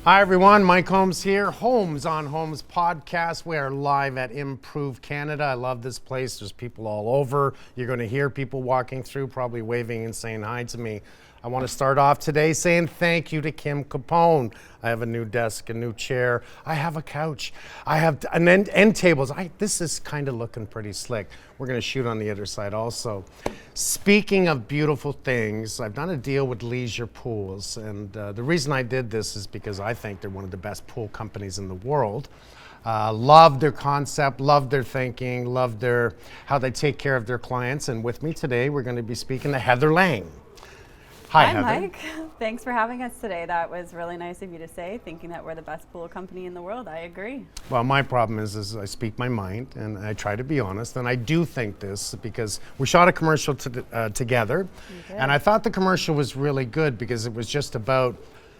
Hi everyone, Mike Holmes here. Holmes on Holmes podcast. We are live at Improve Canada. I love this place. There's people all over. You're going to hear people walking through, probably waving and saying hi to me. I want to start off today saying thank you to Kim Capone. I have a new desk, a new chair. I have a couch. I have an end tables. This is kind of looking pretty slick. We're going to shoot on the other side also. Speaking of beautiful things, I've done a deal with Leisure Pools, and the reason I did this is because I think they're one of the best pool companies in the world. Love their concept, love their thinking, love how they take care of their clients. And with me today, we're going to be speaking to Heather Laing. Hi, Heather. Mike. Thanks for having us today. That was really nice of you to say, thinking that we're the best pool company in the world. I agree. Well, my problem is I speak my mind, and I try to be honest, and I do think this because we shot a commercial together, and I thought the commercial was really good because it was just about,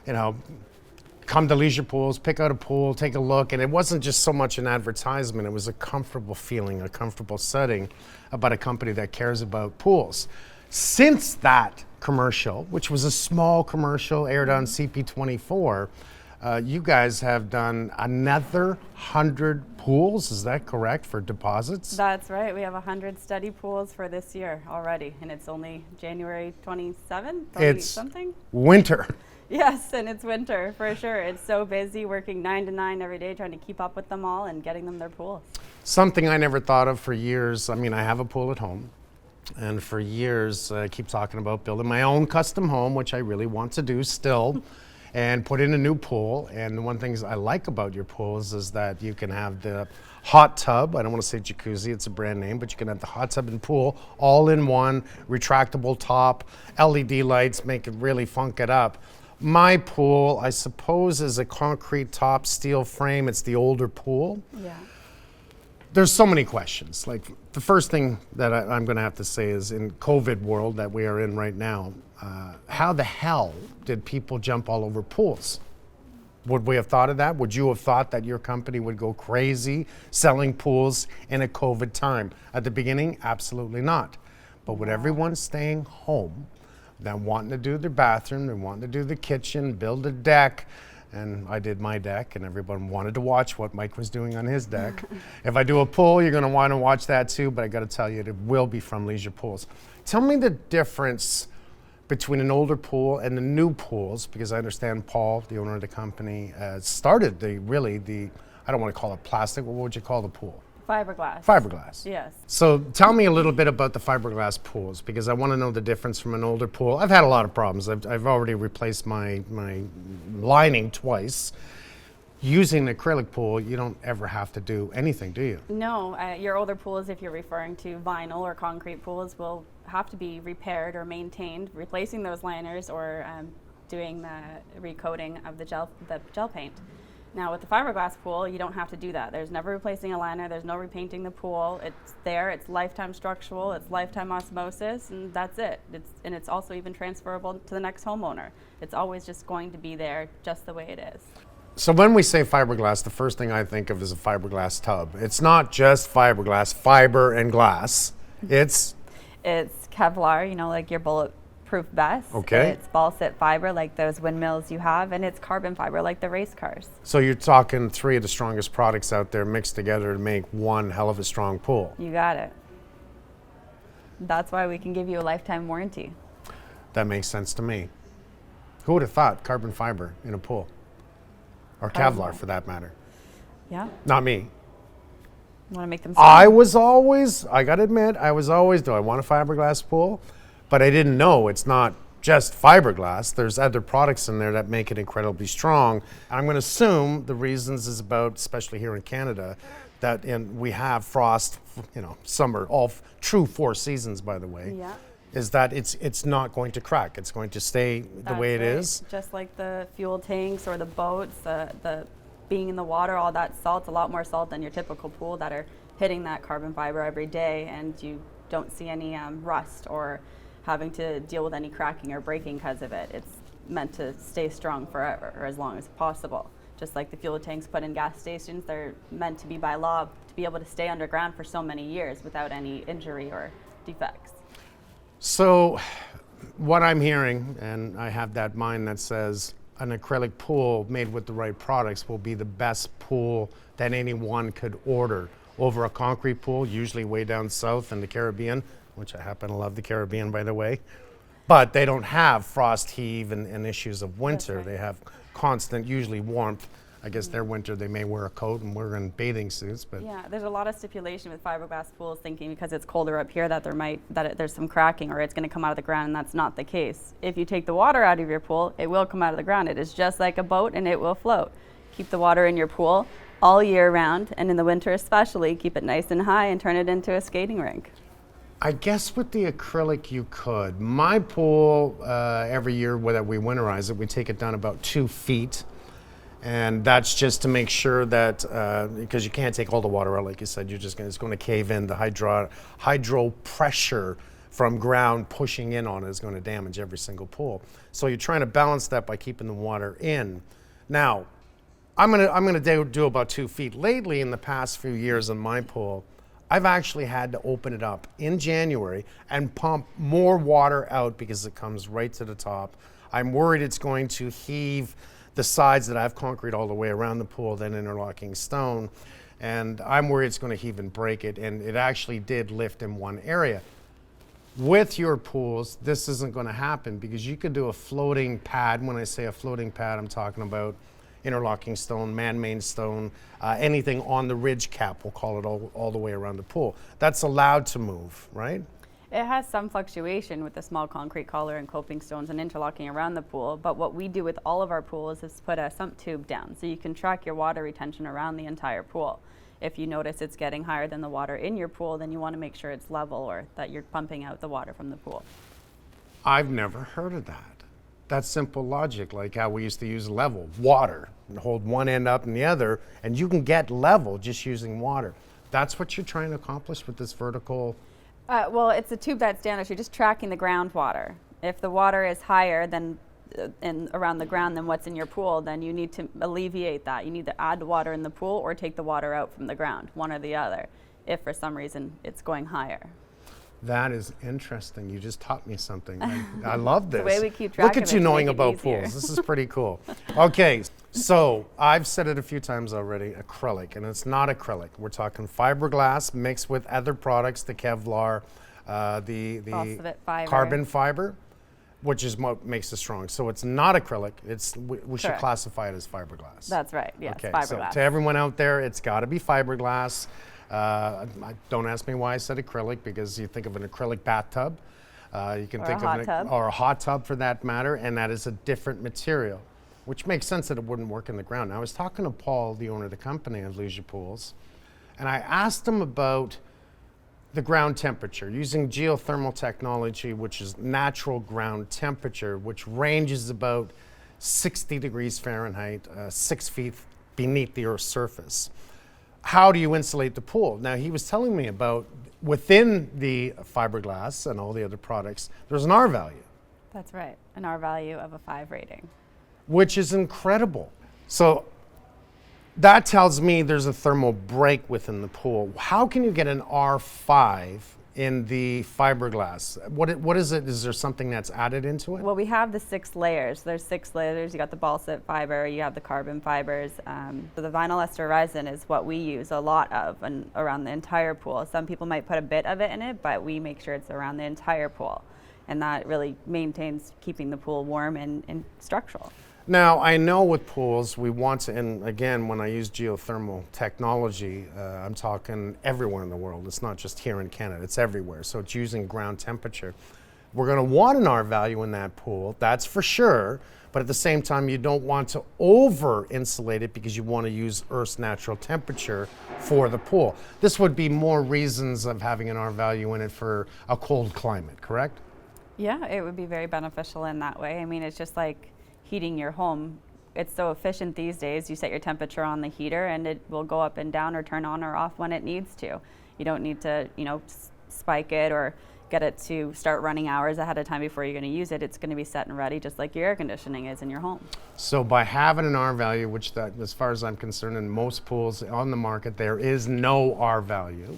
come to Leisure Pools, pick out a pool, take a look, and it wasn't just so much an advertisement, it was a comfortable feeling, a comfortable setting about a company that cares about pools. Since that commercial, which was a small commercial aired on CP24, you guys have done another 100 pools, is that correct, for deposits? That's right. We have 100 study pools for this year already, and it's only January 27, It's something? Winter. Yes, and it's winter for sure. It's so busy working 9 to 9 every day trying to keep up with them all and getting them their pools. Something I never thought of for years. I mean, I have a pool at home. And for years, I keep talking about building my own custom home, which I really want to do still, and put in a new pool. And one thing I like about your pools is that you can have the hot tub. I don't want to say jacuzzi, it's a brand name, but you can have the hot tub and pool all in one, retractable top, LED lights, make it really funk it up. My pool, I suppose, is a concrete top, steel frame. It's the older pool. Yeah. There's so many questions. Like the first thing that I'm going to have to say is in COVID world that we are in right now, how the hell did people jump all over pools? Would we have thought of that? Would you have thought that your company would go crazy selling pools in a COVID time? At the beginning, absolutely not. But with everyone staying home, then wanting to do their bathroom, and wanting to do the kitchen, build a deck, and I did my deck, and everyone wanted to watch what Mike was doing on his deck. If I do a pool, you're going to want to watch that too, but I got to tell you, it will be from Leisure Pools. Tell me the difference between an older pool and the new pools, because I understand Paul, the owner of the company, started I don't want to call it plastic, what would you call the pool? Fiberglass. Fiberglass. Yes. So tell me a little bit about the fiberglass pools, because I want to know the difference from an older pool. I've had a lot of problems. I've already replaced my lining twice. Using an acrylic pool, you don't ever have to do anything, do you? No, your older pools, if you're referring to vinyl or concrete pools, will have to be repaired or maintained, replacing those liners or doing the recoating of the gel paint. Now with the fiberglass pool, you don't have to do that. There's never replacing a liner, there's no repainting the pool. It's there, it's lifetime structural, it's lifetime osmosis, and that's it. It's also even transferable to the next homeowner. It's always just going to be there just the way it is. So when we say fiberglass, the first thing I think of is a fiberglass tub. It's not just fiberglass, fiber and glass. It's Kevlar, like your bulletproof vest. Okay. It's balsa fiber like those windmills you have, and it's carbon fiber like the race cars. So you're talking 3 of the strongest products out there mixed together to make one hell of a strong pool. You got it. That's why we can give you a lifetime warranty. That makes sense to me. Who would have thought carbon fiber in a pool? Or Kevlar for that matter. Yeah. Not me. You want to make them strong? I gotta admit, do I want a fiberglass pool? But I didn't know it's not just fiberglass. There's other products in there that make it incredibly strong. I'm going to assume the reasons is about, especially here in Canada, that we have frost, summer, all true 4 seasons, by the way. Yeah. Is that it's not going to crack. It's going to stay the way it is. Just like the fuel tanks or the boats, the being in the water, all that salt's a lot more salt than your typical pool that are hitting that carbon fiber every day, and you don't see any rust or having to deal with any cracking or breaking because of it. It's meant to stay strong forever, or as long as possible. Just like the fuel tanks put in gas stations, they're meant to be by law to be able to stay underground for so many years without any injury or defects. So what I'm hearing, and I have that mind that says an acrylic pool made with the right products will be the best pool that anyone could order over a concrete pool, usually way down south in the Caribbean, which I happen to love the Caribbean, by the way. But they don't have frost heave and issues of winter. Right. They have constant, usually warmth. I guess their winter they may wear a coat and we're in bathing suits, but Yeah, there's a lot of stipulation with fiberglass pools, thinking because it's colder up here that there's some cracking or it's going to come out of the ground, and that's not the case. If you take the water out of your pool, it will come out of the ground. It is just like a boat, and it will float. Keep the water in your pool all year round, and in the winter especially, keep it nice and high and turn it into a skating rink. I guess with the acrylic you could. My pool, every year that we winterize it, we take it down about 2 feet. And that's just to make sure that, because you can't take all the water out, like you said, it's going to cave in. The hydro pressure from ground pushing in on it is going to damage every single pool. So you're trying to balance that by keeping the water in. Now, I'm gonna do about 2 feet. Lately, in the past few years in my pool, I've actually had to open it up in January and pump more water out because it comes right to the top. I'm worried it's going to heave the sides that I have concrete all the way around the pool, then interlocking stone, and I'm worried it's going to heave and break it, and it actually did lift in one area. With your pools, this isn't going to happen because you could do a floating pad. When I say a floating pad, I'm talking about interlocking stone, man-made stone, anything on the ridge cap, we'll call it, all the way around the pool. That's allowed to move, right? It has some fluctuation with the small concrete collar and coping stones and interlocking around the pool, but what we do with all of our pools is put a sump tube down so you can track your water retention around the entire pool. If you notice it's getting higher than the water in your pool, then you want to make sure it's level or that you're pumping out the water from the pool. I've never heard of that. That's simple logic, like how we used to use level, water, and hold one end up and the other, and you can get level just using water. That's what you're trying to accomplish with this vertical. Well, it's a tube that's down, so you're just tracking the groundwater. If the water is higher than around the ground than what's in your pool, then you need to alleviate that. You need to add water in the pool or take the water out from the ground, one or the other, if for some reason it's going higher. That is interesting. You just taught me something. I love this. The way we keep track Look of at it you to knowing make it about easier. pools. This is pretty cool. Okay, so I've said it a few times already, acrylic, and it's not acrylic. We're talking fiberglass mixed with other products, the Kevlar, the Phosphate fiber. carbon fiber, which is what makes it strong. So it's not acrylic. We should Correct. classify it as fiberglass. That's right, yes, Okay, fiberglass. so to everyone out there, it's got to be fiberglass. Don't ask me why I said acrylic, because you think of an acrylic bathtub. You can Or think a hot of tub. or a hot tub for that matter, and that is a different material, which makes sense that it wouldn't work in the ground. Now, I was talking to Paul, the owner of the company of Leisure Pools, and I asked him about the ground temperature using geothermal technology, which is natural ground temperature, which ranges about 60 degrees Fahrenheit, 6 feet beneath the Earth's surface. How do you insulate the pool? Now, he was telling me about within the fiberglass and all the other products, there's an R value, That's right, an R value of a 5 rating. which is incredible. So that tells me there's a thermal break within the pool. How can you get an R5 in the fiberglass? What is it? Is there something that's added into it? Well, we have the 6 layers. There's 6 layers. You got the balsate fiber, you have the carbon fibers. So the vinyl ester resin is what we use a lot of and around the entire pool. Some people might put a bit of it in it, but we make sure it's around the entire pool. And that really maintains keeping the pool warm and structural. Now, I know with pools, we want to, and again, when I use geothermal technology, I'm talking everywhere in the world. It's not just here in Canada, it's everywhere. So it's using ground temperature. We're going to want an R value in that pool, that's for sure. But at the same time, you don't want to over insulate it because you want to use Earth's natural temperature for the pool. This would be more reasons of having an R value in it for a cold climate, correct? Yeah, it would be very beneficial in that way. I mean, it's just like heating your home. It's so efficient these days. You set your temperature on the heater and it will go up and down or turn on or off when it needs to. You don't need to, spike it or get it to start running hours ahead of time before you're going to use it. It's going to be set and ready just like your air conditioning is in your home. So by having an R value, which that, as far as I'm concerned, in most pools on the market, there is no R value.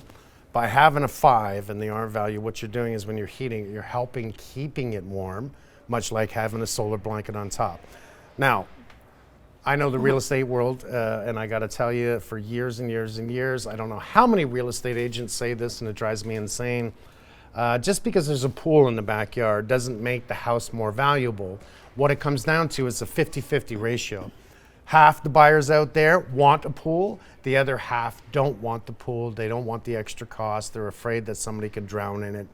By having a 5 in the R value, what you're doing is when you're heating it, you're helping keeping it warm, much like having a solar blanket on top. Now, I know the real estate world, and I got to tell you, for years and years and years, I don't know how many real estate agents say this, and it drives me insane. Just because there's a pool in the backyard doesn't make the house more valuable. What it comes down to is a 50-50 ratio. Half the buyers out there want a pool, the other half don't want the pool. They don't want the extra cost. They're afraid that somebody could drown in it.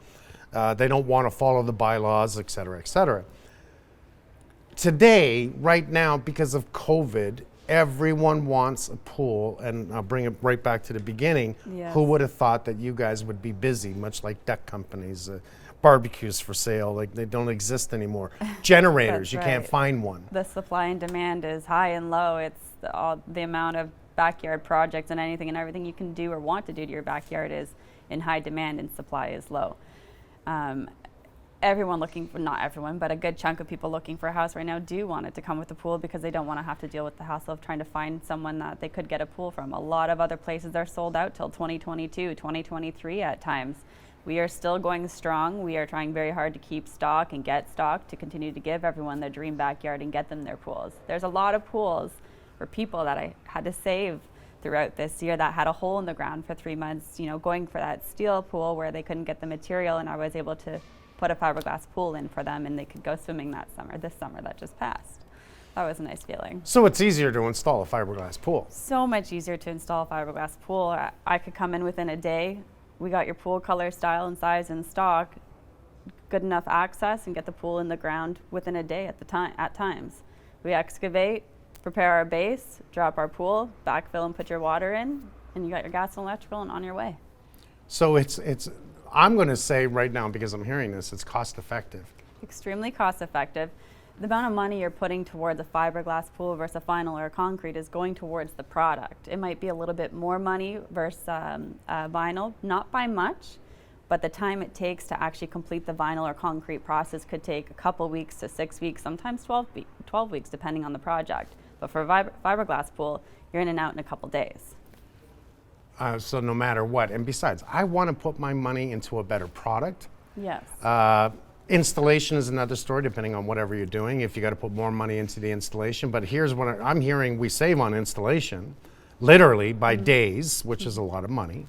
They don't want to follow the bylaws, et cetera, et cetera. Today, right now, because of COVID, everyone wants a pool, and I'll bring it right back to the beginning. Yes. Who would have thought that you guys would be busy, much like deck companies, barbecues for sale, like they don't exist anymore. Generators, you can't find one. The supply and demand is high and low. It's the amount of backyard projects and anything and everything you can do or want to do to your backyard is in high demand, and supply is low. Everyone looking for, not everyone, but a good chunk of people looking for a house right now do want it to come with a pool because they don't want to have to deal with the hassle of trying to find someone that they could get a pool from. A lot of other places are sold out till 2022, 2023 at times. We are still going strong. We are trying very hard to keep stock and get stock to continue to give everyone their dream backyard and get them their pools. There's a lot of pools for people that I had to save throughout this year that had a hole in the ground for 3 months, you know, going for that steel pool where they couldn't get the material, and I was able to put a fiberglass pool in for them and they could go swimming this summer that just passed. That was a nice feeling. So it's easier to install a fiberglass pool. So much easier to install a fiberglass pool. I could come in within a day. We got your pool color, style, and size in stock, good enough access, and get the pool in the ground within a day at times. We excavate, prepare our base, drop our pool, backfill and put your water in, and you got your gas and electrical and on your way. So it's I'm going to say right now, because I'm hearing this, it's cost effective. Extremely cost effective. The amount of money you're putting towards a fiberglass pool versus a vinyl or a concrete is going towards the product. It might be a little bit more money versus vinyl, not by much, but the time it takes to actually complete the vinyl or concrete process could take a couple weeks to 6 weeks, sometimes 12 weeks, depending on the project. But for a fiberglass pool, you're in and out in a couple days. So no matter what, and besides, I want to put my money into a better product. Yes. Installation is another story, depending on whatever you're doing, if you got to put more money into the installation. But here's what I'm hearing: we save on installation, literally by days, which is a lot of money,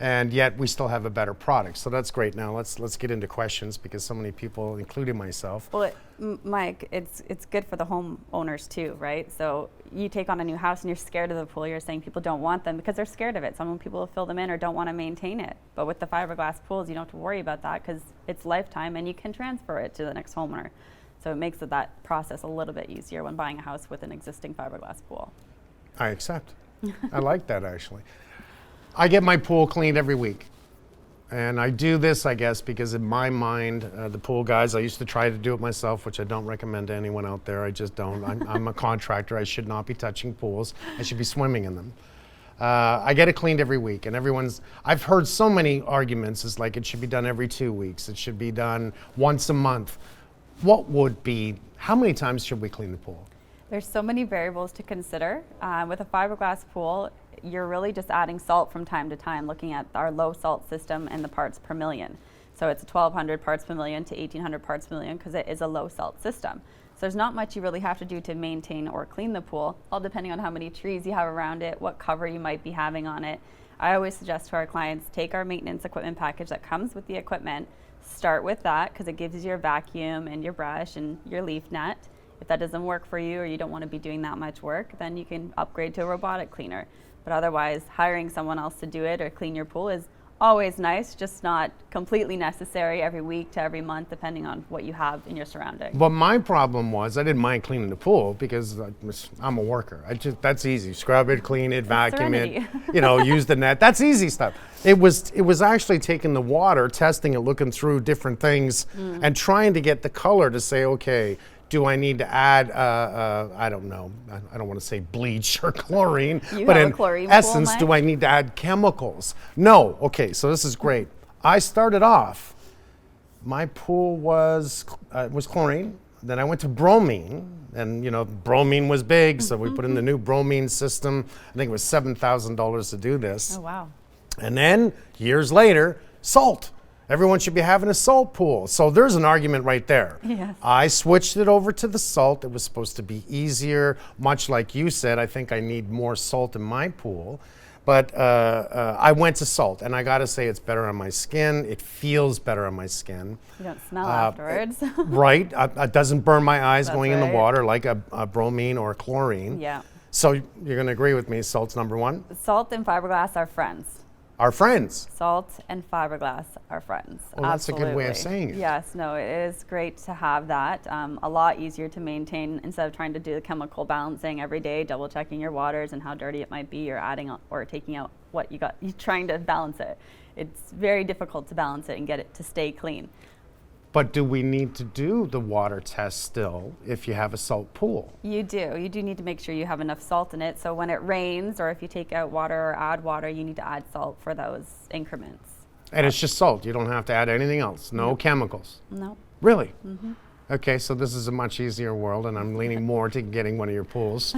and yet we still have a better product. So that's great. Now let's get into questions, because so many people, including myself. Well, Mike, it's good for the homeowners too, right? So you take on a new house and you're scared of the pool. You're saying people don't want them because they're scared of it. Some people will fill them in or don't want to maintain it. But with the fiberglass pools, you don't have to worry about that because it's lifetime and you can transfer it to the next homeowner. So it makes that process a little bit easier when buying a house with an existing fiberglass pool. I accept. I like that, actually. I get my pool cleaned every week. And I do this, I guess, because in my mind, the pool guys, I used to try to do it myself, which I don't recommend to anyone out there. I just don't. I'm a contractor. I should not be touching pools. I should be swimming in them. I get it cleaned every week, and I've heard so many arguments. It's like it should be done every 2 weeks. It should be done once a month. How many times should we clean the pool? There's so many variables to consider. With a fiberglass pool, you're really just adding salt from time to time, looking at our low salt system and the parts per million. So it's 1,200 parts per million to 1,800 parts per million because it is a low salt system. So there's not much you really have to do to maintain or clean the pool, all depending on how many trees you have around it, what cover you might be having on it. I always suggest to our clients, take our maintenance equipment package that comes with the equipment, start with that because it gives you your vacuum and your brush and your leaf net. If that doesn't work for you or you don't want to be doing that much work, then you can upgrade to a robotic cleaner. But otherwise, hiring someone else to do it or clean your pool is always nice, just not completely necessary every week to every month, depending on what you have in your surroundings. But my problem was I didn't mind cleaning the pool because I'm a worker. That's easy. Scrub it, clean it, vacuum it, use the net. That's easy stuff. It was actually taking the water, testing it, looking through different things, and trying to get the color to say, okay, do I need to add, I don't know, I don't want to say bleach or chlorine, but in essence, do I need to add chemicals? No. Okay, so this is great. I started off, my pool was chlorine, then I went to bromine, and bromine was big, so we put in the new bromine system. I think it was $7,000 to do this. Oh, wow. And then, years later, salt. Everyone should be having a salt pool. So there's an argument right there. Yes. I switched it over to the salt. It was supposed to be easier, much like you said. I think I need more salt in my pool. But I went to salt, and I got to say it's better on my skin. It feels better on my skin. You don't smell afterwards. Right. It doesn't burn my eyes That's going in the right. water like a bromine or a chlorine. Yeah. So you're going to agree with me, salt's number one? Salt and fiberglass are friends. Our friends. Salt and fiberglass are friends. Well, that's a good way of Absolutely. saying it. Yes, no, it is great to have that. A lot easier to maintain instead of trying to do the chemical balancing every day, double checking your waters and how dirty it might be, or adding or taking out what you got. You're trying to balance it. It's very difficult to balance it and get it to stay clean. But do we need to do the water test still if you have a salt pool? You do. You do need to make sure you have enough salt in it. So when it rains, or if you take out water or add water, you need to add salt for those increments. And it's just salt. You don't have to add anything else. No chemicals. No. Really? Mm-hmm. Okay, so this is a much easier world, and I'm leaning more to getting one of your pools.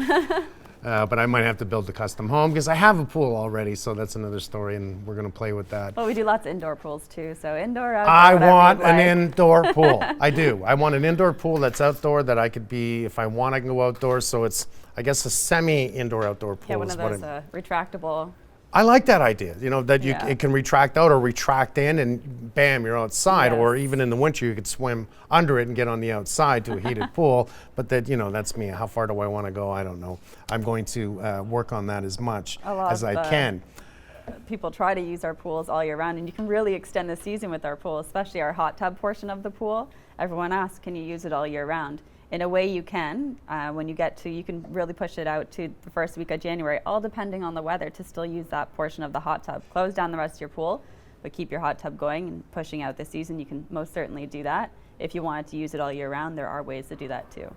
But I might have to build a custom home because I have a pool already, so that's another story, and we're going to play with that. Well, we do lots of indoor pools too. So indoor, outdoor. I whatever want you'd an like. indoor pool. I do. I want an indoor pool that's outdoor that I could be, if I want, I can go outdoors. So it's, I guess, a semi-indoor outdoor pool. Yeah, one is of what those retractable. I like that idea, you know, that Yeah. it can retract out or retract in and bam, you're outside. Or Yes. even in the winter, you could swim under it and get on the outside to a heated pool. But that, you know, that's me. How far do I want to go? I don't know. I'm going to work on that as much A lot as of I the- can. People try to use our pools all year round, and you can really extend the season with our pool, especially our hot tub portion of the pool. Everyone asks, can you use it all year round? In a way you can. When you get to, you can really push it out to the first week of January, all depending on the weather, to still use that portion of the hot tub. Close down the rest of your pool, but keep your hot tub going and pushing out the season. You can most certainly do that. If you wanted to use it all year round, there are ways to do that too.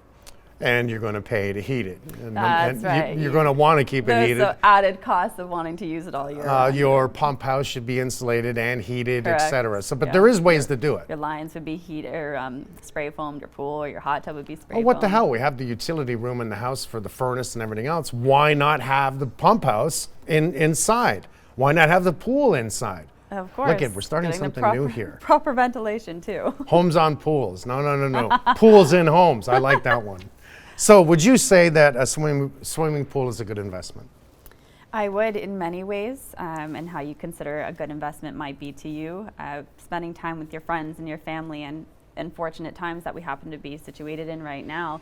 And you're going to pay to heat it. That's and right. You're going to want to keep it There's heated. the added cost of wanting to use it all year round. Your pump house should be insulated and heated, Correct. etc. So, but Yeah. there is ways to do it. Your lines would be heat or spray foamed, your pool or your hot tub would be spray Oh, what the foamed. hell? We have the utility room in the house for the furnace and everything else. Why not have the pump house inside? Why not have the pool inside? Of course. Look it, we're starting Getting the something new here. Proper ventilation too. Homes on pools. No. Pools in homes. I like that one. So would you say that a swimming pool is a good investment? I would in many ways, and how you consider a good investment might be to you. Spending time with your friends and your family, and in fortunate times that we happen to be situated in right now,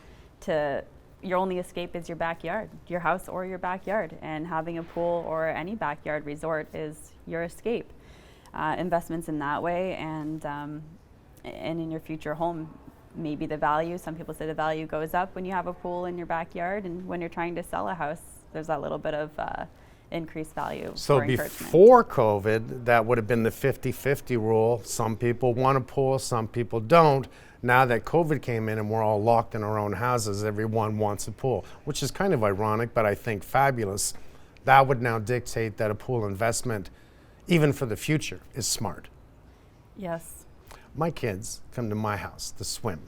your only escape is your backyard, your house or your backyard, and having a pool or any backyard resort is your escape. Investments in that way, and in your future home, maybe the value, some people say the value goes up when you have a pool in your backyard, and when you're trying to sell a house, there's that little bit of increased value. So for encouragement. before COVID, that would have been the 50-50 rule. Some people want a pool, some people don't. Now that COVID came in and we're all locked in our own houses, everyone wants a pool, which is kind of ironic, but I think fabulous. That would now dictate that a pool investment, even for the future, is smart. Yes. My kids come to my house to swim.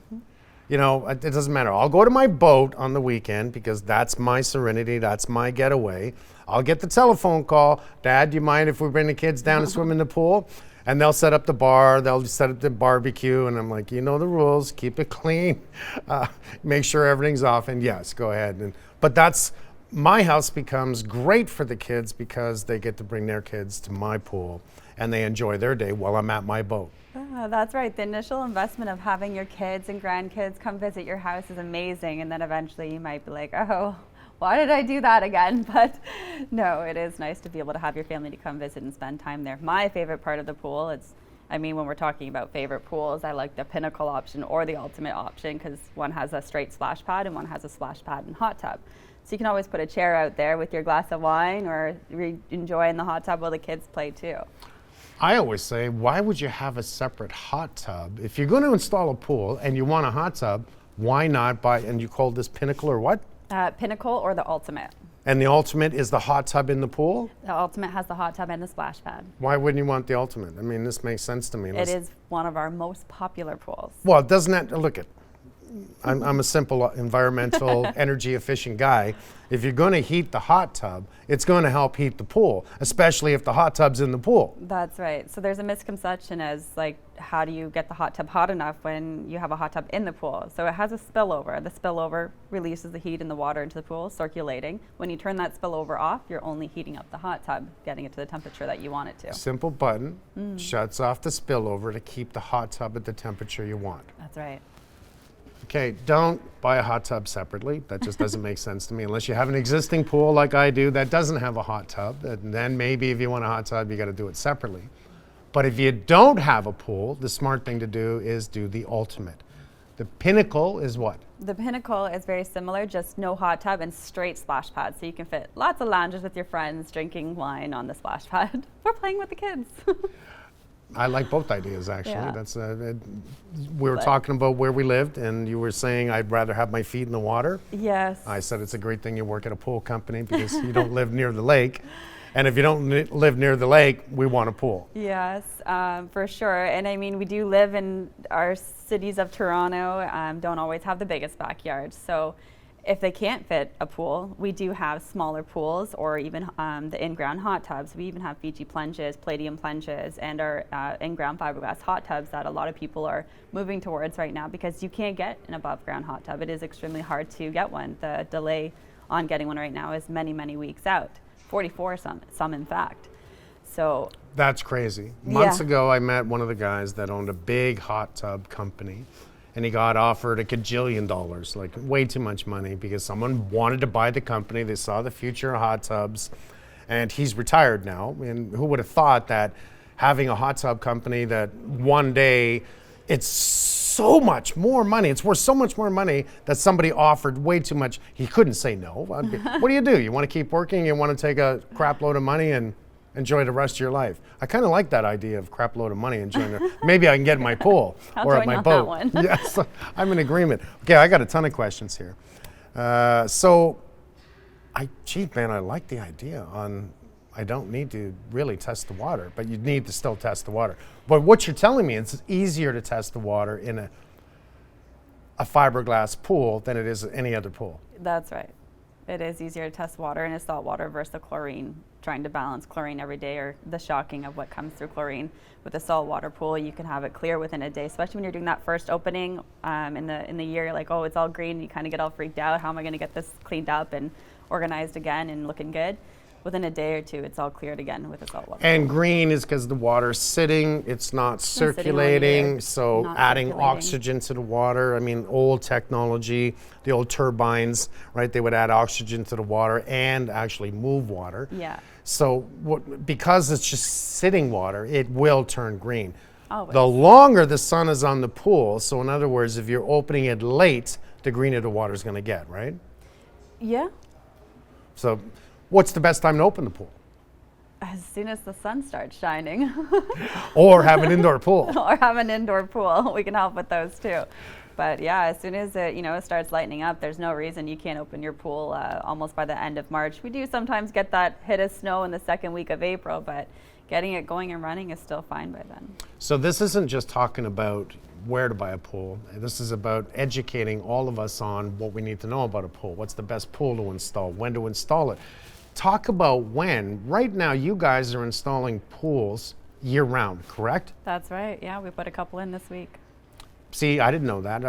You know, it doesn't matter. I'll go to my boat on the weekend because that's my serenity, that's my getaway. I'll get the telephone call, Dad, do you mind if we bring the kids down to swim in the pool? And they'll set up the bar, they'll set up the barbecue, and I'm like, you know the rules, keep it clean, make sure everything's off, and yes, go ahead. But my house becomes great for the kids because they get to bring their kids to my pool and they enjoy their day while I'm at my boat. That's right. The initial investment of having your kids and grandkids come visit your house is amazing, and then eventually you might be like, oh, why did I do that again? But no, it is nice to be able to have your family to come visit and spend time there. My favorite part of the pool, when we're talking about favorite pools, I like the Pinnacle option or the Ultimate option because one has a straight splash pad and one has a splash pad and hot tub. So you can always put a chair out there with your glass of wine or enjoy in the hot tub while the kids play too. I always say, why would you have a separate hot tub? If you're going to install a pool and you want a hot tub, why not buy, and you call this Pinnacle or what? Pinnacle or the Ultimate. And the Ultimate is the hot tub in the pool? The Ultimate has the hot tub and the splash pad. Why wouldn't you want the Ultimate? I mean, this makes sense to me. It is one of our most popular pools. Well, doesn't that, look at, I'm a simple environmental, energy efficient guy. If you're going to heat the hot tub, it's going to help heat the pool, especially if the hot tub's in the pool. That's right. So there's a misconception as like, how do you get the hot tub hot enough when you have a hot tub in the pool? So it has a spillover. The spillover releases the heat in the water into the pool, circulating. When you turn that spillover off, you're only heating up the hot tub, getting it to the temperature that you want it to. Simple button shuts off the spillover to keep the hot tub at the temperature you want. That's right. Okay, don't buy a hot tub separately. That just doesn't make sense to me. Unless you have an existing pool like I do that doesn't have a hot tub, then maybe if you want a hot tub, you got to do it separately. But if you don't have a pool, the smart thing to do is do the ultimate. The pinnacle is what? The pinnacle is very similar, just no hot tub and straight splash pad. So you can fit lots of lounges with your friends, drinking wine on the splash pad or playing with the kids. I like both ideas, actually. Yeah. That's we were talking about where we lived, and you were saying I'd rather have my feet in the water. Yes. I said it's a great thing you work at a pool company because you don't live near the lake. And if you don't live near the lake, we want a pool. Yes, for sure. And I mean, we do live in our cities of Toronto, don't always have the biggest backyards. So if they can't fit a pool, we do have smaller pools or even the in-ground hot tubs. We even have Fiji plunges, Palladium plunges, and our in-ground fiberglass hot tubs that a lot of people are moving towards right now because you can't get an above-ground hot tub. It is extremely hard to get one. The delay on getting one right now is many, many weeks out, 44 some in fact. So that's crazy. Months ago, I met one of the guys that owned a big hot tub company. And he got offered $1 gajillion, like way too much money, because someone wanted to buy the company. They saw the future of hot tubs, and he's retired now. And who would have thought that having a hot tub company that one day it's so much more money, it's worth so much more money that somebody offered way too much. He couldn't say no. What do? You want to keep working? You want to take a crap load of money and enjoy the rest of your life? I kind of like that idea of crap load of money enjoying it. Maybe I can get in my pool or at my boat. That one. Yes, I'm in agreement. Okay, I got a ton of questions here. Gee, man, I like the idea on I don't need to really test the water, but you need to still test the water. But what you're telling me is it's easier to test the water in a fiberglass pool than it is any other pool. That's right. It is easier to test water in a salt water versus the chlorine. Trying to balance chlorine every day, or the shocking of what comes through chlorine. With a saltwater pool, you can have it clear within a day, especially when you're doing that first opening in the year. You're like, oh, it's all green. You kind of get all freaked out. How am I going to get this cleaned up and organized again and looking good? Within a day or two, it's all cleared again with a saltwater pool. And green is because the water's sitting, it's not circulating, so adding oxygen to the water. I mean, old technology, the old turbines, right? They would add oxygen to the water and actually move water. Yeah. So because it's just sitting water, it will turn green. Always. The longer the sun is on the pool, so in other words, if you're opening it late, the greener the water is going to get, right? Yeah. So what's the best time to open the pool? As soon as the sun starts shining. Or have an indoor pool. Or have an indoor pool. We can help with those too. But yeah, as soon as it starts lightening up, there's no reason you can't open your pool almost by the end of March. We do sometimes get that hit of snow in the second week of April, but getting it going and running is still fine by then. So this isn't just talking about where to buy a pool. This is about educating all of us on what we need to know about a pool. What's the best pool to install? When to install it? Talk about when. Right now, you guys are installing pools year-round, correct? That's right. Yeah, we put a couple in this week. See, I didn't know that.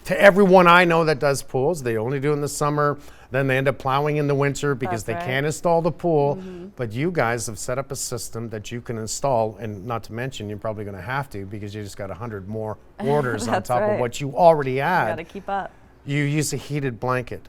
To everyone I know that does pools, they only do in the summer, then they end up plowing in the winter because they can't install the pool. Mm-hmm. But you guys have set up a system that you can install, and not to mention, you're probably going to have to because you just got 100 more orders on top of what you already had. You got to keep up. You use a heated blanket.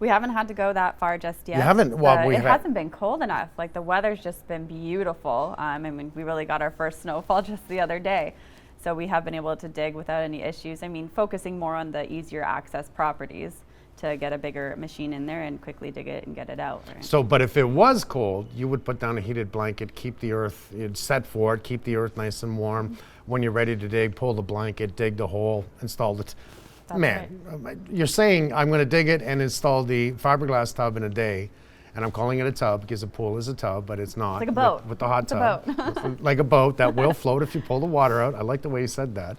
We haven't had to go that far just yet. You haven't? Well, it hasn't been cold enough. Like, the weather's just been beautiful. I mean, we really got our first snowfall just the other day. So we have been able to dig without any issues. I mean, focusing more on the easier access properties to get a bigger machine in there and quickly dig it and get it out. Right? So, but if it was cold, you would put down a heated blanket, keep the earth, you'd set for it, keep the earth nice and warm. Mm-hmm. When you're ready to dig, pull the blanket, dig the hole, install it. Man, you're saying I'm going to dig it and install the fiberglass tub in a day, and I'm calling it a tub because a pool is a tub, but it's not. Like a boat. With the hot tub. Like a boat that will float if you pull the water out. I like the way you said that.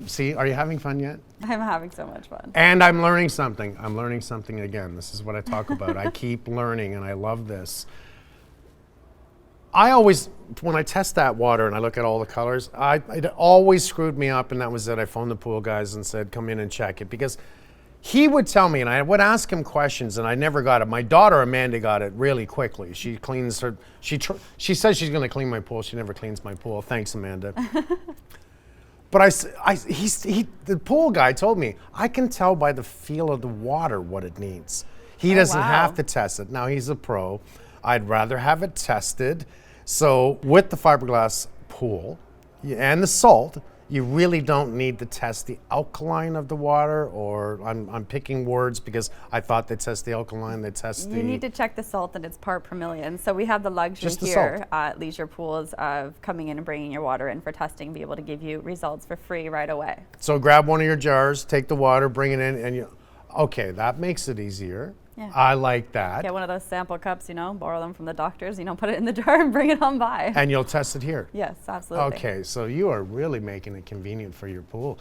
See, are you having fun yet? I'm having so much fun. And I'm learning something. I'm learning something again. This is what I talk about. I keep learning, and I love this. I always, when I test that water and I look at all the colors, it always screwed me up, and that was it. I phoned the pool guys and said, come in and check it, because he would tell me, and I would ask him questions, and I never got it. My daughter Amanda got it really quickly. She cleans her. She says she's going to clean my pool. She never cleans my pool. Thanks, Amanda. But the pool guy told me, I can tell by the feel of the water what it needs. He doesn't have to test it. Now, he's a pro. I'd rather have it tested. So with the fiberglass pool and the salt, you really don't need to test the alkaline of the water, or I'm picking words because I thought they test the alkaline, they test You need to check the salt and its part per million. So we have the luxury here at leisure pools of coming in and bringing your water in for testing, be able to give you results for free right away. So grab one of your jars, take the water, bring it in, and okay, that makes it easier. Yeah. I like that. Get one of those sample cups, borrow them from the doctors, put it in the jar and bring it on by. And you'll test it here? Yes, absolutely. Okay, so you are really making it convenient for your pool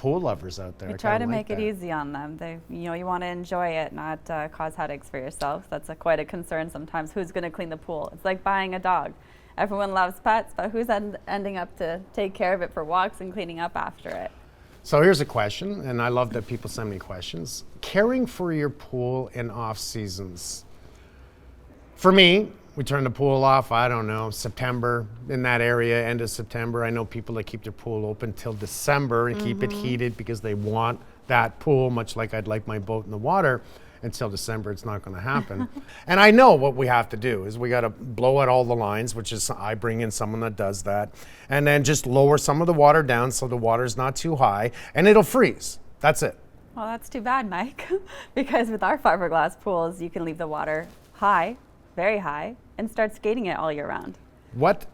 lovers out there. We try to make it easy on them. You want to enjoy it, not cause headaches for yourself. That's quite a concern sometimes. Who's going to clean the pool? It's like buying a dog. Everyone loves pets, but who's ending up to take care of it for walks and cleaning up after it? So here's a question, and I love that people send me questions. Caring for your pool in off seasons. For me, we turn the pool off, I don't know, September, in that area, end of September. I know people that keep their pool open till December and keep it heated because they want that pool, much like I'd like my boat in the water. Until December, it's not going to happen. And I know what we have to do is we got to blow out all the lines, which is I bring in someone that does that, and then just lower some of the water down so the water's not too high, and it'll freeze. That's it. Well, that's too bad, Mike, because with our fiberglass pools, you can leave the water high, very high, and start skating it all year round. What?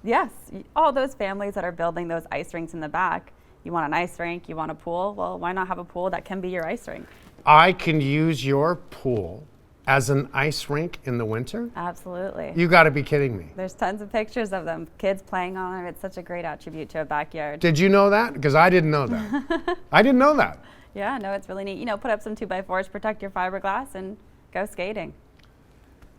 Yes. All those families that are building those ice rinks in the back, you want an ice rink, you want a pool, well, why not have a pool that can be your ice rink? I can use your pool as an ice rink in the winter? Absolutely. You got to be kidding me. There's tons of pictures of them, kids playing on it. It's such a great attribute to a backyard. Did you know that? Because I didn't know that. I didn't know that. Yeah, no, it's really neat. Put up some 2x4s, protect your fiberglass, and go skating.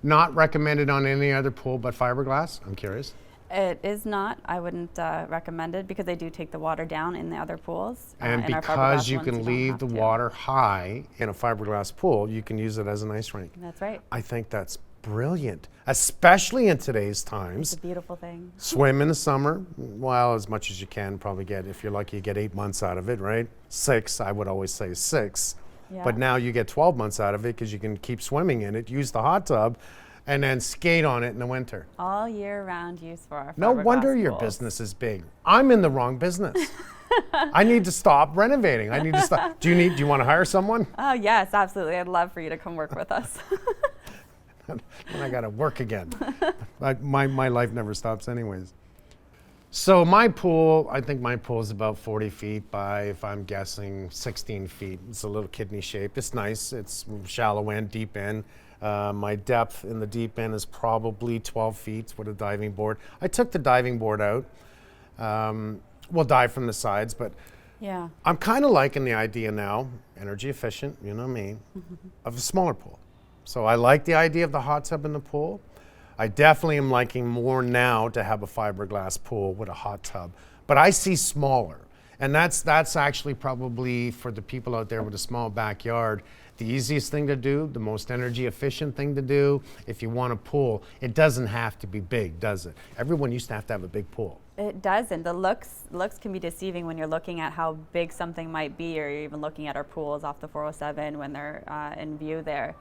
Not recommended on any other pool but fiberglass? I'm curious. It is not. I wouldn't recommend it because they do take the water down in the other pools. And because you can leave the water high in a fiberglass pool, you can use it as an ice rink. That's right. I think that's brilliant, especially in today's times. It's a beautiful thing. Swim in the summer, well, as much as you can, probably if you're lucky, you get 8 months out of it, right? 6, I would always say 6. Yeah. But now you get 12 months out of it because you can keep swimming in it, use the hot tub, and then skate on it in the winter. All year round use for our No wonder your business is big. I'm in the wrong business. I need to stop renovating. I need to stop. Do you want to hire someone? Oh, yes, absolutely. I'd love for you to come work with us. And I got to work again. My life never stops anyways. So my pool, I think my pool is about 40 feet by, if I'm guessing, 16 feet. It's a little kidney shape. It's nice. It's shallow end, deep end. My depth in the deep end is probably 12 feet with a diving board. I took the diving board out. We'll dive from the sides, but yeah, I'm kind of liking the idea now, energy efficient, you know me, of a smaller pool. So I like the idea of the hot tub in the pool. I definitely am liking more now to have a fiberglass pool with a hot tub, but I see smaller. And that's actually probably for the people out there with a small backyard, the easiest thing to do, the most energy efficient thing to do. If you want a pool, it doesn't have to be big, does it? Everyone used to have a big pool. It doesn't. The looks can be deceiving when you're looking at how big something might be, or you're even looking at our pools off the 407 when they're in view there.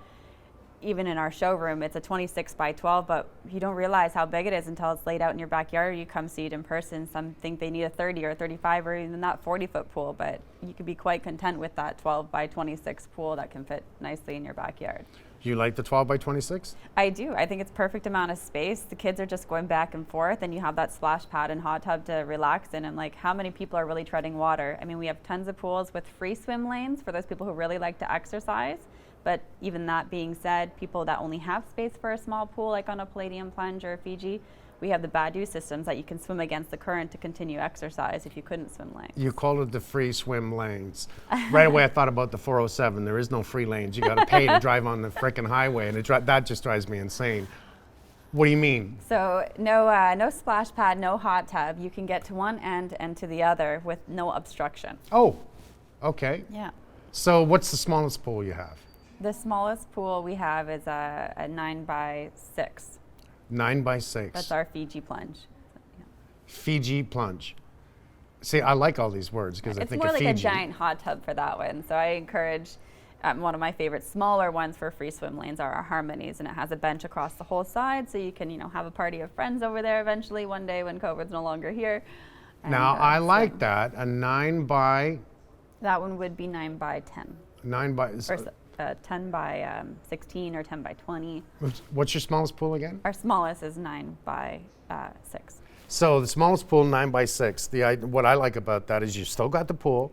Even in our showroom, it's a 26 by 12, but you don't realize how big it is until it's laid out in your backyard. You come see it in person. Some think they need a 30 or 35 or even that 40-foot pool, but you could be quite content with that 12 by 26 pool that can fit nicely in your backyard. Do you like the 12 by 26? I do. I think it's perfect amount of space. The kids are just going back and forth, and you have that splash pad and hot tub to relax in. And like, how many people are really treading water? I mean, we have tons of pools with free swim lanes for those people who really like to exercise. But even that being said, people that only have space for a small pool, like on a Palladium Plunge or a Fiji, we have the Badu systems that you can swim against the current to continue exercise if you couldn't swim lanes. You call it the free swim lanes. Right away I thought about the 407. There is no free lanes. You got to pay to drive on the frickin' highway, and that just drives me insane. What do you mean? So no splash pad, no hot tub. You can get to one end and to the other with no obstruction. Oh, okay. Yeah. So what's the smallest pool you have? The smallest pool we have is a 9x6. 9x6. That's our Fiji plunge. Yeah. Fiji plunge. See, I like all these words because I It's think more of like Fiji. a giant hot tub for that one. So I encourage, one of my favorite smaller ones for free swim lanes are our Harmonies, and it has a bench across the whole side, so you can, have a party of friends over there eventually one day when COVID's no longer here. And, Now, I like that. A 9 by... That one would be 9x10. 9 by... Or 10 by 16 or 10 by 20. What's your smallest pool again? Our smallest is 9x6. So the smallest pool, 9x6. What I like about that is you still got the pool,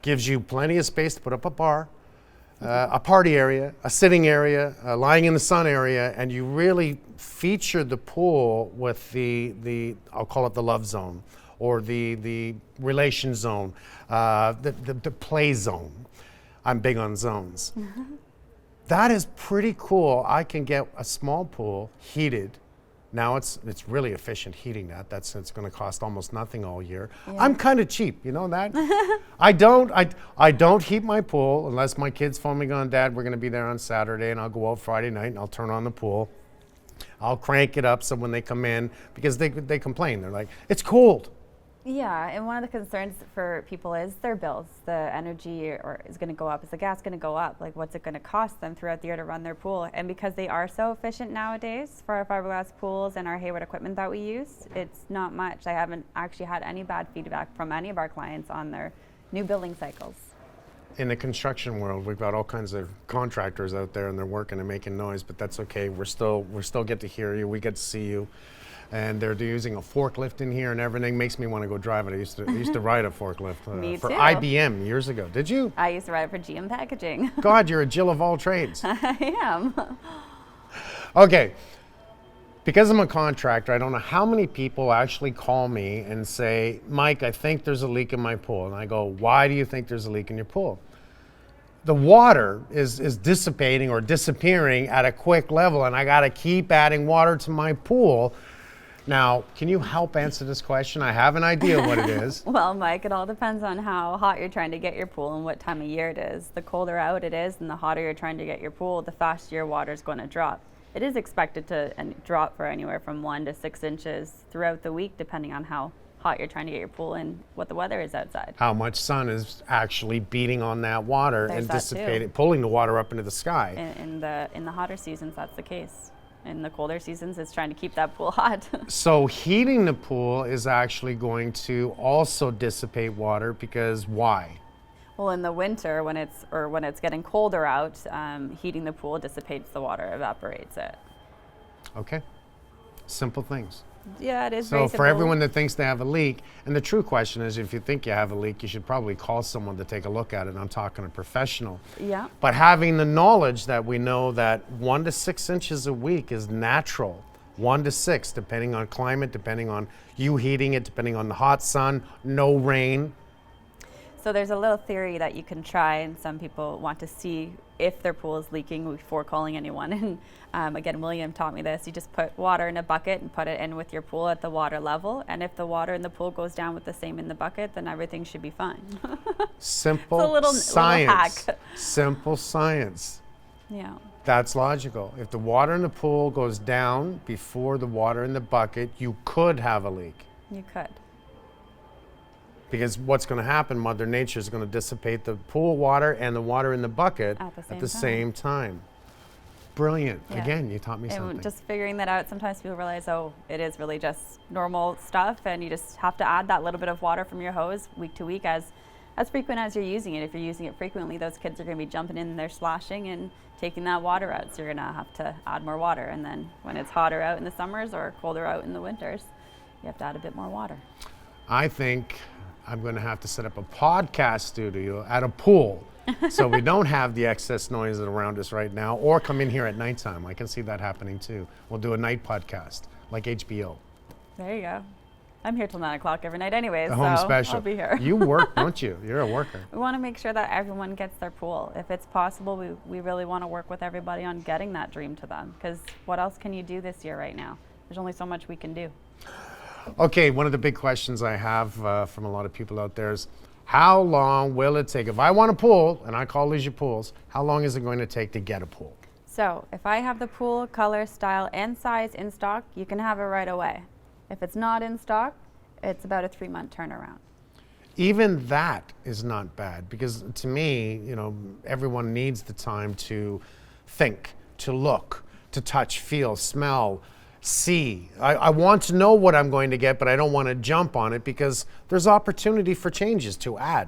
gives you plenty of space to put up a bar, a party area, a sitting area, a lying in the sun area, and you really feature the pool with the I'll call it the love zone, or the relation zone, the play zone. I'm big on zones. That is pretty cool. I can get a small pool heated. Now it's really efficient heating that. It's going to cost almost nothing all year. Yeah. I'm kind of cheap, you know that? I don't heat my pool unless my kids phone me going, Dad, we're going to be there on Saturday, and I'll go out Friday night and I'll turn on the pool. I'll crank it up so when they come in, because they complain. They're like, it's cold. Yeah, and one of the concerns for people is their bills. The energy is going to go up. Is the gas going to go up? Like, what's it going to cost them throughout the year to run their pool? And because they are so efficient nowadays for our fiberglass pools and our Hayward equipment that we use, it's not much. I haven't actually had any bad feedback from any of our clients on their new building cycles. In the construction world, we've got all kinds of contractors out there, and they're working and making noise, but that's okay. We're still get to hear you. We get to see you. And they're using a forklift in here and everything. Makes me want to go drive it. I used to ride a forklift for IBM years ago. Did you? I used to ride it for GM Packaging. God, you're a Jill of all trades. I am. Okay. Because I'm a contractor, I don't know how many people actually call me and say, Mike, I think there's a leak in my pool. And I go, why do you think there's a leak in your pool? The water is dissipating or disappearing at a quick level, and I got to keep adding water to my pool. Now, can you help answer this question? I have an idea what it is. Well, Mike, it all depends on how hot you're trying to get your pool and what time of year it is. The colder out it is and the hotter you're trying to get your pool, the faster your water is going to drop. It is expected to drop for anywhere from 1 to 6 inches throughout the week, depending on how hot you're trying to get your pool and what the weather is outside. How much sun is actually beating on that water and dissipating, pulling the water up into the sky. In the hotter seasons, that's the case. In the colder seasons, it's trying to keep that pool hot. So heating the pool is actually going to also dissipate water, because why? Well, in the winter, when it's getting colder out, heating the pool dissipates the water, evaporates it. Okay, simple things. Yeah, it is. So for everyone that thinks they have a leak, and the true question is, if you think you have a leak, you should probably call someone to take a look at it. I'm talking a professional. Yeah. But having the knowledge that we know that 1 to 6 inches a week is natural, 1 to 6, depending on climate, depending on you heating it, depending on the hot sun, no rain. So there's a little theory that you can try, and some people want to see if their pool is leaking before calling anyone. And again, William taught me this. You just put water in a bucket and put it in with your pool at the water level. And if the water in the pool goes down with the same in the bucket, then everything should be fine. Simple it's a little science. hack. Simple science. Yeah. That's logical. If the water in the pool goes down before the water in the bucket, you could have a leak. You could. Because what's going to happen, Mother Nature is going to dissipate the pool water and the water in the bucket at the same time. Brilliant. Yeah. Again, you taught me something. And just figuring that out, sometimes people realize, oh, it is really just normal stuff, and you just have to add that little bit of water from your hose week to week as frequent as you're using it. If you're using it frequently, those kids are going to be jumping in there, splashing, and taking that water out. So you're going to have to add more water. And then when it's hotter out in the summers or colder out in the winters, you have to add a bit more water. I think I'm going to have to set up a podcast studio at a pool so we don't have the excess noise around us right now, or come in here at nighttime. I can see that happening too. We'll do a night podcast like HBO. There you go. I'm here till 9 o'clock every night anyways, The so home special. I'll be here. You work, don't you? You're a worker. We want to make sure that everyone gets their pool. If it's possible, we really want to work with everybody on getting that dream to them, because what else can you do this year right now? There's only so much we can do. Okay, one of the big questions I have from a lot of people out there is, how long will it take? If I want a pool, and I call Leisure Pools, how long is it going to take to get a pool? So if I have the pool, color, style, and size in stock, you can have it right away. If it's not in stock, it's about a 3-month turnaround. Even that is not bad, because to me, everyone needs the time to think, to look, to touch, feel, smell, see. I want to know what I'm going to get, but I don't want to jump on it because there's opportunity for changes to add.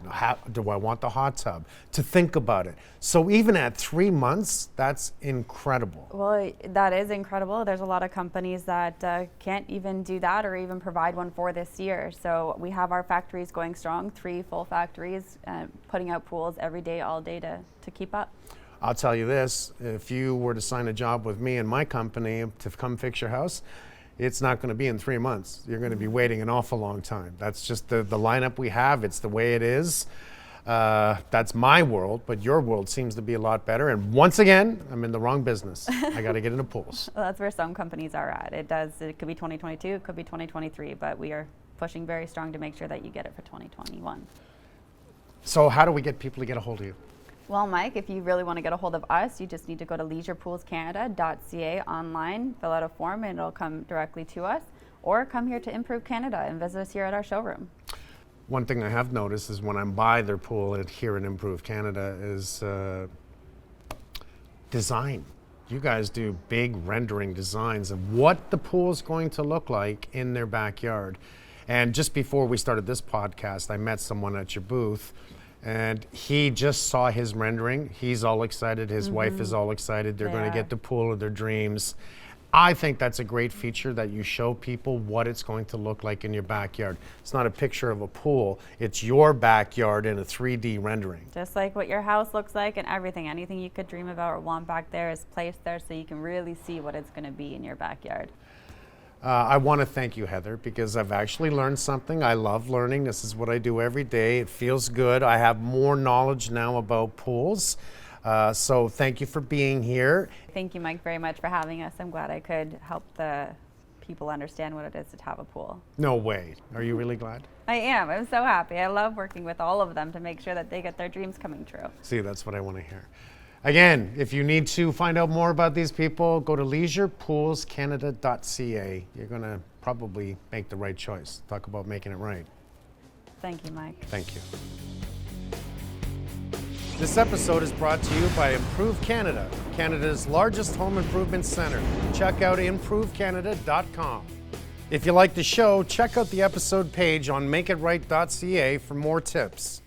Do I want the hot tub? To think about it. So even at 3 months, that's incredible. Well, that is incredible. There's a lot of companies that can't even do that or even provide one for this year. So we have our factories going strong, 3 full factories, putting out pools every day, all day to keep up. I'll tell you this, if you were to sign a job with me and my company to come fix your house, it's not going to be in 3 months. You're going to be waiting an awful long time. That's just the lineup we have. It's the way it is. That's my world, but your world seems to be a lot better. And once again, I'm in the wrong business. I got to get into pools. Well, that's where some companies are at. It could be 2022, it could be 2023, but we are pushing very strong to make sure that you get it for 2021. So how do we get people to get a hold of you? Well, Mike, if you really want to get a hold of us, you just need to go to leisurepoolscanada.ca online, fill out a form, and it'll come directly to us. Or come here to Improve Canada and visit us here at our showroom. One thing I have noticed is when I'm by their pool here in Improve Canada is design. You guys do big rendering designs of what the pool is going to look like in their backyard. And just before we started this podcast, I met someone at your booth, and he just saw his rendering. He's all excited. His wife is all excited. They're going to get the pool of their dreams. I think that's a great feature, that you show people what it's going to look like in your backyard. It's not a picture of a pool. It's your backyard in a 3D rendering. Just like what your house looks like and everything. Anything you could dream about or want back there is placed there so you can really see what it's going to be in your backyard. I want to thank you, Heather, because I've actually learned something. I love learning. This is what I do every day. It feels good. I have more knowledge now about pools. So thank you for being here. Thank you, Mike, very much for having us. I'm glad I could help the people understand what it is to have a pool. No way. Are you really glad? I am. I'm so happy. I love working with all of them to make sure that they get their dreams coming true. See, that's what I want to hear. Again, if you need to find out more about these people, go to leisurepoolscanada.ca. You're going to probably make the right choice. Talk about making it right. Thank you, Mike. Thank you. This episode is brought to you by Improve Canada, Canada's largest home improvement center. Check out improvecanada.com. If you like the show, check out the episode page on makeitright.ca for more tips.